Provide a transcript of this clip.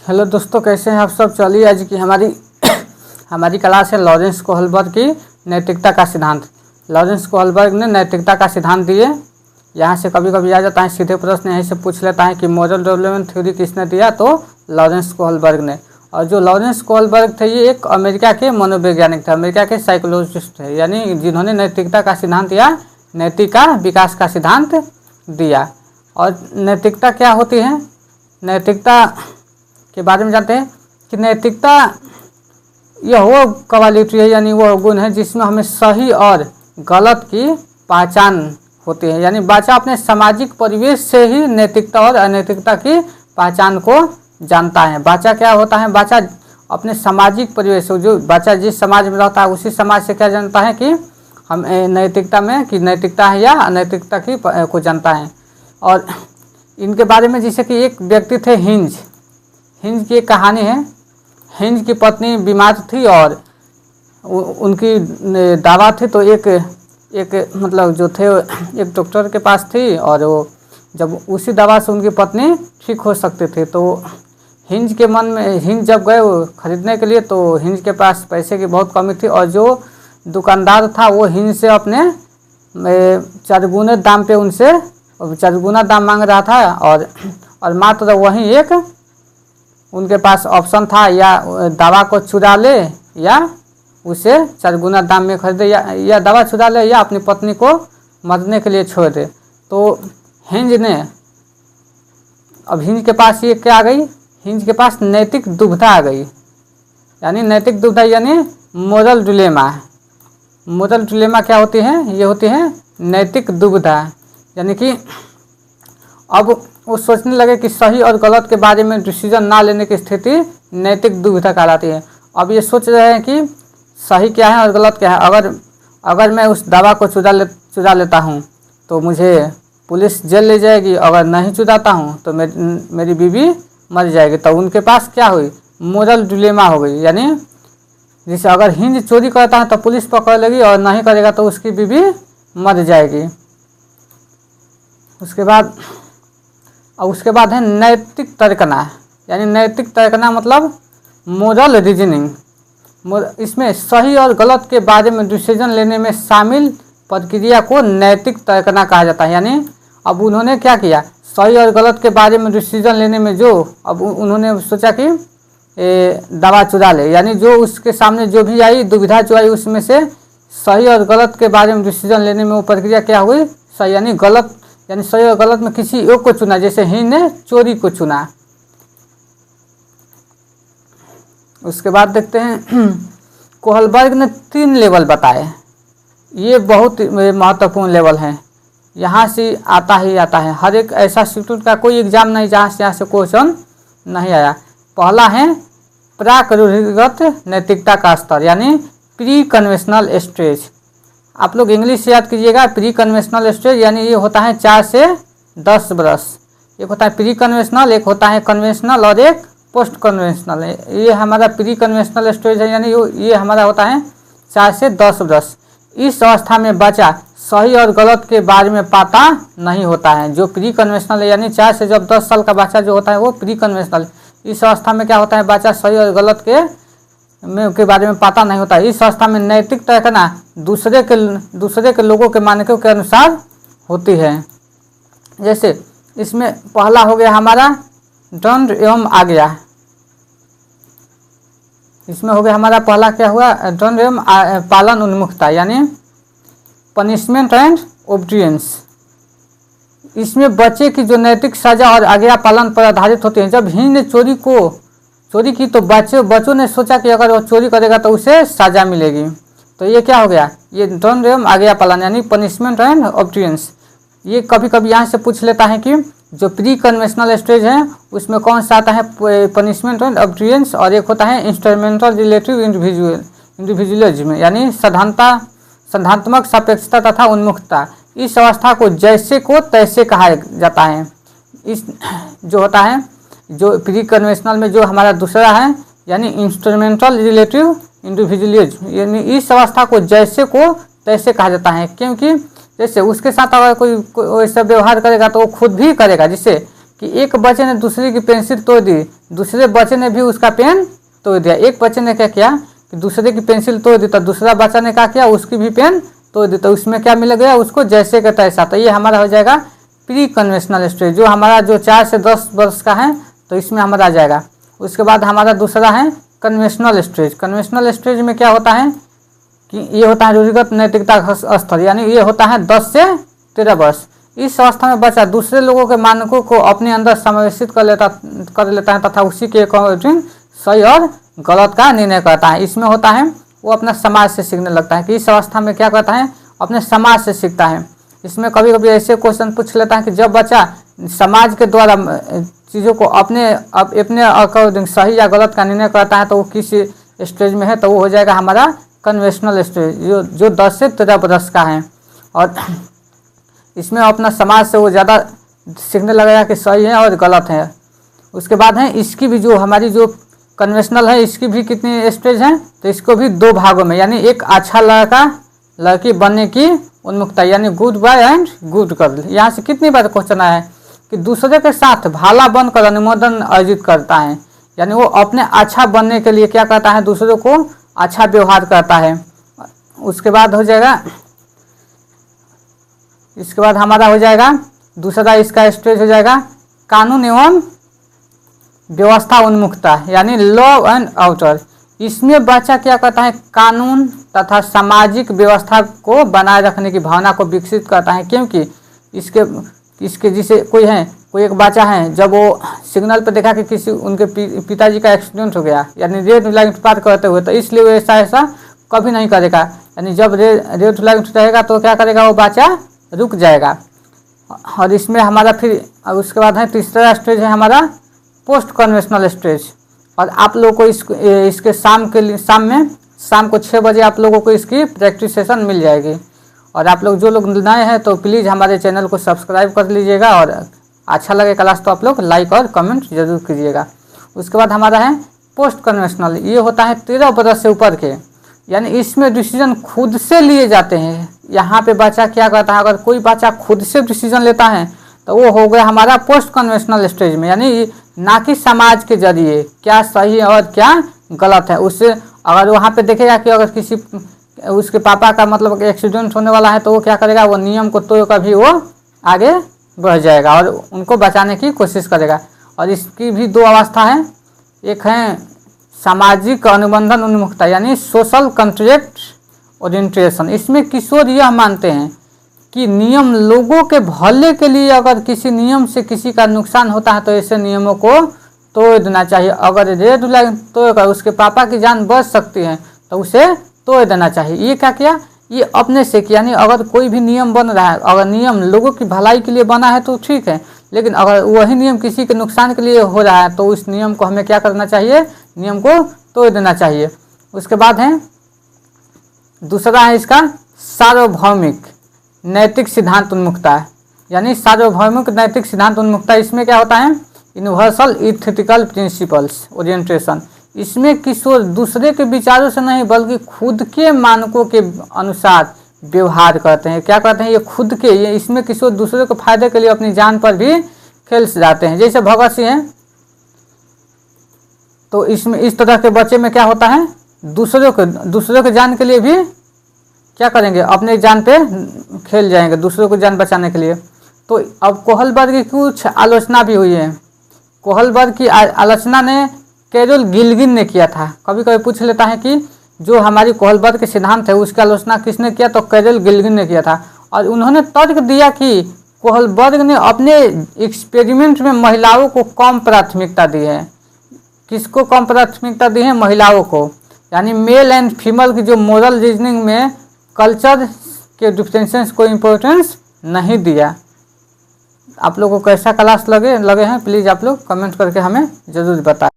Hello दोस्तों, कैसे हैं आप सब। चलिए आज की हमारी क्लास है लॉरेंस कोहलबर्ग की नैतिकता का सिद्धांत। लॉरेंस कोहलबर्ग ने नैतिकता का सिद्धांत दिए। यहाँ से कभी कभी आ जाता है सीधे प्रश्न, यहीं से पूछ लेता है कि मॉरल डेवलपमेंट थ्योरी किसने दिया, तो लॉरेंस कोहलबर्ग ने। और जो लॉरेंस कोहलबर्ग थे ये एक अमेरिका के मनोवैज्ञानिक थे, अमेरिका के साइकोलॉजिस्ट थे, यानी जिन्होंने नैतिकता का सिद्धांत या नैतिका विकास का सिद्धांत दिया। और नैतिकता क्या होती है, नैतिकता के बारे में जानते हैं कि नैतिकता यह वो क्वालिटी है, यानी वो गुण है जिसमें हमें सही और गलत की पहचान होती है। यानी बच्चा अपने सामाजिक परिवेश से ही नैतिकता और अनैतिकता की पहचान को जानता है। बच्चा क्या होता है, बच्चा अपने सामाजिक परिवेश से, जो बच्चा जिस समाज में रहता है उसी समाज से क्या जानता है कि हम नैतिकता में कि नैतिकता है या अनैतिकता की को जानता है। और इनके बारे में जैसे कि एक व्यक्ति थे हिंज की एक कहानी है। हिंज की पत्नी बीमार थी और उनकी दवा थी, तो एक मतलब जो थे एक डॉक्टर के पास थी, और वो जब उसी दवा से उनकी पत्नी ठीक हो सकती थी, तो हिंज के मन में, हिंज जब गए वो खरीदने के लिए, तो हिंज के पास पैसे की बहुत कमी थी, और जो दुकानदार था वो हिंज से अपने 4 गुने दाम पे उनसे 4 गुना दाम मांग रहा था। और मात्र वही एक उनके पास ऑप्शन था, या दवा को चुरा ले या उसे 4 गुना दाम में खरीदे, या दवा चुरा ले या अपनी पत्नी को मरने के लिए छोड़ दे। तो हिंज ने, अब हिंज के पास ये क्या आ गई, हिंज के पास नैतिक दुविधा आ गई। यानी नैतिक दुविधा यानी मोरल डिलेमा। मोरल डिलेमा क्या होती है, ये होती है नैतिक दुविधा। यानी कि अब वो सोचने लगे कि सही और गलत के बारे में डिसीजन ना लेने की स्थिति नैतिक दुविधा कहलाती है। अब ये सोच रहे हैं कि सही क्या है और गलत क्या है। अगर मैं उस दवा को चुरा लेता हूँ तो मुझे पुलिस जेल ले जाएगी, अगर नहीं चुराता हूँ तो मेरी बीवी मर जाएगी। तो उनके पास क्या हुई, मोरल डिलेमा हो गई। यानी जैसे अगर हिंज चोरी करता है तो पुलिस पकड़ लेगी, और नहीं करेगा तो उसकी बीवी मर जाएगी। उसके बाद है नैतिक तर्कना। यानी नैतिक तर्कना मतलब मोरल रीजनिंग। इसमें सही और गलत के बारे में डिसीजन लेने में शामिल प्रक्रिया को नैतिक तर्कना कहा जाता है। यानी अब उन्होंने क्या किया, सही और गलत के बारे में डिसीजन लेने में अब उन्होंने सोचा कि दवा चुरा ले, यानी जो उसके सामने जो भी आई दुविधा जो आई उसमें से सही और गलत के बारे में डिसीजन लेने में वो प्रक्रिया क्या हुई, सही यानी गलत, यानी सही और गलत में किसी एक को चुना। जैसे हिंज ने चोरी को चुना। उसके बाद देखते हैं कोहलबर्ग ने 3 लेवल बताए। ये बहुत महत्वपूर्ण लेवल हैं, यहाँ से आता है। हर एक ऐसा इंस्टीट्यूट का कोई एग्जाम नहीं जहाँ से क्वेश्चन नहीं आया। पहला है प्राक-रूढ़िगत नैतिकता का स्तर, यानी प्री कन्वेंशनल स्टेज। आप लोग इंग्लिश से याद कीजिएगा, प्री कन्वेंशनल स्टेज यानी ये होता है 4 से 10 वर्ष। एक होता है प्री कन्वेंशनल, एक होता है कन्वेंशनल और एक पोस्ट कन्वेंशनल। ये हमारा प्री कन्वेंशनल स्टेज है, यानी ये हमारा होता है 4 से 10 वर्ष। इस अवस्था में बच्चा सही और गलत के बारे में पता नहीं होता है। जो प्री कन्वेंशनल है, यानी 4 से जब 10 साल का बच्चा जो होता है वो प्री कन्वेंशनल। इस अवस्था में क्या होता है, बच्चा सही और गलत के बारे में पता नहीं होता। इस अवस्था में नैतिक तर्कना दूसरे के लोगों के मानकों के अनुसार होती है। जैसे इसमें पहला हो गया हमारा दंड एवं आज्ञा। इसमें हो गया हमारा पहला क्या हुआ, दंड एवं पालन उन्मुखता, यानी पनिशमेंट एंड ओबीडियंस। इसमें बच्चे की जो नैतिक सजा और आज्ञा पालन पर आधारित होती है। जब हिंज ने चोरी की तो बच्चों ने सोचा कि अगर वो चोरी करेगा तो उसे सजा मिलेगी। तो ये क्या हो गया, ये दंड एवं आज्ञा पालन यानी पनिशमेंट एंड ओबीडियंस। ये कभी कभी यहाँ से पूछ लेता है कि जो प्री कन्वेंशनल स्टेज है उसमें कौन सा आता है, पनिशमेंट एंड ओबीडियंस, और एक होता है इंस्ट्रूमेंटल रिलेटिव इंडिविजुअलिज्म, यानी सिद्धांतात्मक सापेक्षता तथा उन्मुखता। इस अवस्था को जैसे को तैसे कहा जाता है। इस जो होता है, जो प्री कन्वेंशनल में जो हमारा दूसरा है, यानी इंस्ट्रूमेंटल रिलेटिव इंडिविजुअलिज्म, यानी इस अवस्था को जैसे को तैसे कहा जाता है। क्योंकि जैसे उसके साथ अगर कोई ऐसा व्यवहार करेगा तो वो खुद भी करेगा, जिससे कि एक बच्चे ने दूसरे की पेंसिल तोड़ दी, दूसरे बच्चे ने भी उसका पेन तोड़ दिया। एक बच्चे ने क्या किया कि दूसरे की पेंसिल तोड़ दी, तो दूसरा बच्चा ने क्या किया, उसकी भी पेन तोड़ दी, तो उसमें क्या मिल गया उसको, जैसे का तैसा। तो ये हमारा हो जाएगा प्री कन्वेंशनल स्टेज, जो हमारा जो 4 से 10 वर्ष का है तो इसमें हमारा आ जाएगा। उसके बाद हमारा दूसरा है कन्वेंशनल स्टेज। कन्वेंशनल स्टेज में क्या होता है कि ये होता है रूढ़िगत नैतिकता स्तर, यानी ये होता है 10 से 13 वर्ष। इस अवस्था में बच्चा दूसरे लोगों के मानकों को अपने अंदर समावेशित कर लेता है तथा उसी के अकॉर्डिंग सही और गलत का निर्णय करता है। इसमें होता है वो अपना समाज से सीखने लगता है कि इस अवस्था में क्या करता है, अपने समाज से सीखता है। इसमें कभी कभी ऐसे क्वेश्चन पूछ लेता है कि जब बच्चा समाज के द्वारा चीज़ों को अपने अकॉर्डिंग सही या गलत का निर्णय करता है तो वो किस स्टेज में है, तो वो हो जाएगा हमारा कन्वेंशनल स्टेज, जो 10 से 13 वर्ष का है। और इसमें अपना समाज से वो ज़्यादा सीखने लगेगा कि सही है और गलत है। उसके बाद है इसकी भी जो हमारी जो कन्वेंशनल है इसकी भी कितनी स्टेज हैं, तो इसको भी 2 भागों में, यानी एक अच्छा लड़का लड़की बनने की उन्मुखता, यानी good boy and good girl. यहाँ से कितनी बार क्वेश्चन आया है कि दूसरे के साथ भाला बनकर अनुमोदन अर्जित करता है, यानी वो अपने अच्छा बनने के लिए क्या करता है, दूसरों को अच्छा व्यवहार करता है। उसके बाद हो जाएगा, इसके बाद हमारा हो जाएगा दूसरा इसका स्टेज हो जाएगा कानून एवं व्यवस्था उन्मुखता, यानी लॉ एंड ऑर्डर। इसमें बच्चा क्या करता है, कानून तथा सामाजिक व्यवस्था को बनाए रखने की भावना को विकसित करता है। क्योंकि इसके जिसे कोई एक बच्चा है, जब वो सिग्नल पर देखा कि किसी उनके पिताजी का एक्सीडेंट हो गया, यानी रेड लाइट पार करते हुए, तो इसलिए वो ऐसा कभी नहीं करेगा। यानी जब रेड लाइट रहेगा तो क्या करेगा, वो बच्चा रुक जाएगा। और इसमें हमारा फिर उसके बाद है तीसरा स्टेज है हमारा पोस्ट कन्वेंशनल स्टेज। और आप लोगों को इसके शाम को 6 बजे आप लोगों को इसकी प्रैक्टिस सेशन मिल जाएगी। और आप लोग जो लोग नए हैं तो प्लीज़ हमारे चैनल को सब्सक्राइब कर लीजिएगा, और अच्छा लगे क्लास तो आप लोग लाइक और कमेंट जरूर कीजिएगा। उसके बाद हमारा है पोस्ट कन्वेंशनल, ये होता है 13 वर्ष से ऊपर के, यानी इसमें डिसीजन खुद से लिए जाते हैं। यहाँ पे बच्चा क्या करता है, अगर कोई बच्चा खुद से डिसीजन लेता है तो वो हो गया हमारा पोस्ट कन्वेंशनल स्टेज में, यानी ना कि समाज के जरिए क्या सही है और क्या गलत है। उससे अगर वहाँ पे देखेगा कि अगर किसी उसके पापा का मतलब एक्सीडेंट होने वाला है तो वो क्या करेगा, वो नियम को तोड़ कर भी वो आगे बढ़ जाएगा और उनको बचाने की कोशिश करेगा। और इसकी भी 2 अवस्था है, एक है सामाजिक अनुबंधन उन्मुखता, यानी सोशल कॉन्ट्रैक्ट ओरिएंटेशन। इसमें किशोर यह मानते हैं कि नियम लोगों के भले के लिए, अगर किसी नियम से किसी का नुकसान होता है तो ऐसे नियमों को तोड़ देना चाहिए। अगर रेड लाइट तोड़कर उसके पापा की जान बच सकती है तो उसे तोड़ देना चाहिए। ये क्या किया, ये अपने से किया। यानी अगर कोई भी नियम बन रहा है, अगर नियम लोगों की भलाई के लिए बना है तो ठीक है, लेकिन अगर वही नियम किसी के नुकसान के लिए हो रहा है तो उस नियम को हमें क्या करना चाहिए, नियम को तोड़ देना चाहिए। उसके बाद है दूसरा है इसका सार्वभौमिक नैतिक सिद्धांत उन्मुखता है, यानी सार्वभौमिक नैतिक सिद्धांत उन्मुखता। इसमें क्या होता है, यूनिवर्सल इथिकल प्रिंसिपल्स ओरिएंटेशन। इसमें किशोर दूसरे के विचारों से नहीं बल्कि खुद के मानकों के अनुसार व्यवहार करते हैं। क्या करते हैं, ये खुद के, ये इसमें किशोर दूसरे के फायदे के लिए अपनी जान पर भी खेल जाते हैं। जैसे भगत सिंह हैं, तो इसमें इस तरह के बच्चे में क्या होता है, दूसरों के जान के लिए भी क्या करेंगे, अपने जान पे खेल जाएंगे दूसरों को जान बचाने के लिए। तो अब कोहलबर्ग की कुछ आलोचना भी हुई है। कोहलबर्ग की आलोचना ने कैरोल गिल्गिन ने किया था। कभी कभी पूछ लेता है कि जो हमारी कोहलबर्ग के सिद्धांत है उसकी आलोचना किसने किया, तो कैरोल गिल्गिन ने किया था। और उन्होंने तर्क दिया कि कोहलबर्ग ने अपने एक्सपेरिमेंट में महिलाओं को कम प्राथमिकता दी है। किसको कम प्राथमिकता दी है, महिलाओं को। यानी मेल एंड फीमेल की जो मोरल रीजनिंग में कल्चर के डिफरेंसेस को इम्पोर्टेंस नहीं दिया। आप लोगों को कैसा क्लास लगे हैं प्लीज़ आप लोग कमेंट करके हमें ज़रूर बताएं।